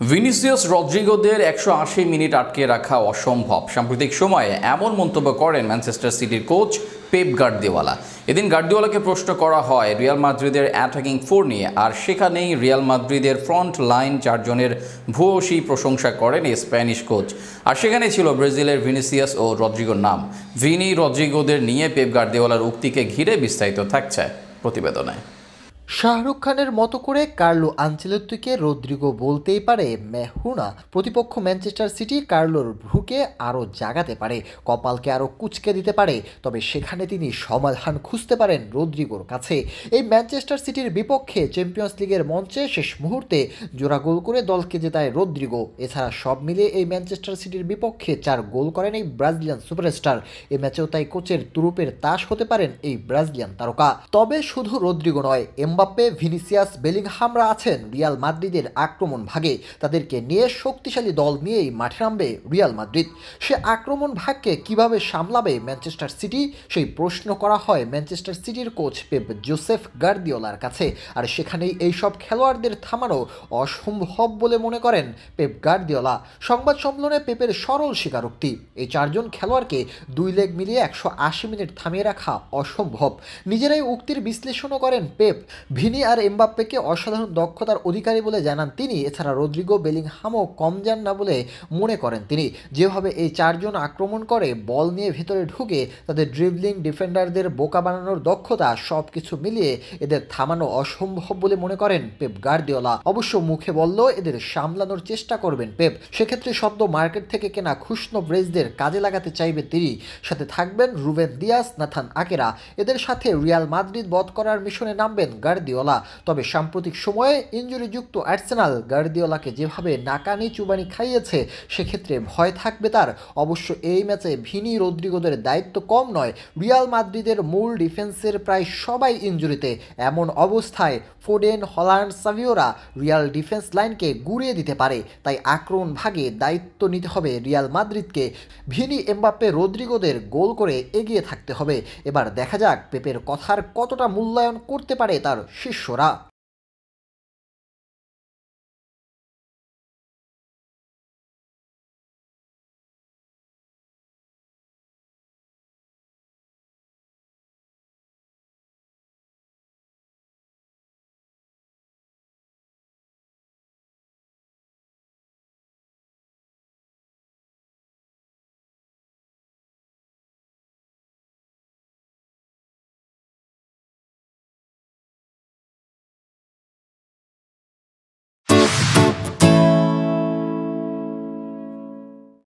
Vinicius রদ্রিগোদের ১৮০ minute আটকে রাখা অসম্ভব। সাম্প্রতিক সময়ে এমন মন্তব্য করেন ম্যানচেস্টার সিটির কোচ পেপ গার্দিওলা। এদিন গার্দিওলাকে প্রশ্ন করা হয় রিয়াল মাদ্রিদের অ্যাটাকিং ফোর নিয়ে, আর সেখানেই রিয়াল মাদ্রিদের ফ্রন্ট লাইন চারজনের ভূয়সী প্রশংসা করেন এই স্প্যানিশ কোচ। আর সেখানে ছিল ব্রাজিলের ভিনিসিয়াস ও রদ্রিগোর নাম। রদ্রিগোদের নিয়ে পেপ গার্দিওলার উক্তিকে ঘিরে বিস্তারিত থাকছে প্রতিবেদনে। শাহরুখ খানের মতো করে কার্লো আনচেলত্তিকে রদ্রিগো বলতেই পারে মেহুনা। প্রতিপক্ষ ম্যানচেস্টার সিটি কার্লোর ভ্রুকে আরও জাগাতে পারে, কপালকে আরও কুঁচকে দিতে পারে, তবে সেখানে তিনি সমাধান খুঁজতে পারেন রদ্রিগোর কাছে। এই ম্যানচেস্টার সিটির বিপক্ষে চ্যাম্পিয়ন্স লিগের মঞ্চে শেষ মুহূর্তে জোড়া গোল করে দলকে জেতায় রদ্রিগো। এছাড়া সব মিলিয়ে এই ম্যানচেস্টার সিটির বিপক্ষে 4 গোল করেন এই ব্রাজিলিয়ান সুপারস্টার। এই ম্যাচেও তাই কোচের তুরুপের তাস হতে পারেন এই ব্রাজিলিয়ান তারকা। তবে শুধু রদ্রিগো নয়, এমবাপ্পে, ভিনিসিয়াস, বেলিংহামরা আছেন রিয়াল মাদ্রিদের আক্রমণ ভাগে। তাদেরকে নিয়ে শক্তিশালী দল নিয়েই মাঠে নামবে রিয়াল মাদ্রিদ। সে আক্রমণ ভাগকে কিভাবে সামলাবে ম্যানচেস্টার সিটি, সেই প্রশ্ন করা হয় ম্যানচেস্টার সিটির কোচ পেপ জোসেফ গার্দিওলার কাছে। আর সেখানেই এইসব খেলোয়াড়দের থামানো অসম্ভব বলে মনে করেন পেপ গার্দিওলা। সংবাদ সম্মেলনে পেপের সরল স্বীকারোক্তি, এই 4 জন খেলোয়াড়কে 2 লেগ মিলিয়ে 180 মিনিট থামিয়ে রাখা অসম্ভব। নিজেরাই উক্তির বিশ্লেষণও করেন পেপ। ভিনি আর এমবাপ্পেকে অসাধারণ দক্ষতার অধিকারী বলে জানান তিনি। এছাড়া রদ্রিগো, বেলিংহামও কম যান না বলে মনে করেন তিনি। যেভাবে এই 4 জন আক্রমণ করে, বল নিয়ে ভেতরে ঢুকে তাদের ড্রিবলিং, ডিফেন্ডারদের বোকা বানানোর দক্ষতা, সব কিছু মিলিয়ে এদের থামানো অসম্ভব বলে মনে করেন পেপ গার্দিওলা। অবশ্য মুখে বলল এদের সামলানোর চেষ্টা করবেন পেপ। সেক্ষেত্রে সদ্য মার্কেট থেকে কেনা খুশনো ব্রেজদের কাজে লাগাতে চাইবেন তিনি। সাথে থাকবেন রুবেন দিয়াস, নাথান আকেরা। এদের সাথে রিয়াল মাদ্রিদ বধ করার মিশনে নামবেন গার্দিওলা। তবে সাম্প্রতিক সময়ে ইনজুরিযুক্ত আর্সেনাল গার্দিওলাকে যেভাবে নাকানি চুবানি খাইয়েছে, সেক্ষেত্রে ভয় থাকবে তার। অবশ্য এই ম্যাচে রদ্রিগোদের দায়িত্ব কম নয়। রিয়াল মাদ্রিদের মূল ডিফেন্সের প্রায় সবাই ইনজুরিতে। এমন অবস্থায় ফোডেন, হল্যান্ড, সাভিওরা রিয়াল ডিফেন্স লাইনকে গুঁড়িয়ে দিতে পারে। তাই আক্রমণ ভাগে দায়িত্ব নিতে হবে রিয়াল মাদ্রিদকে। এমবাপ্পে, রদ্রিগোদের গোল করে এগিয়ে থাকতে হবে। এবার দেখা যাক পেপের কথার কতটা মূল্যায়ন করতে পারে তার শিষ্যরা।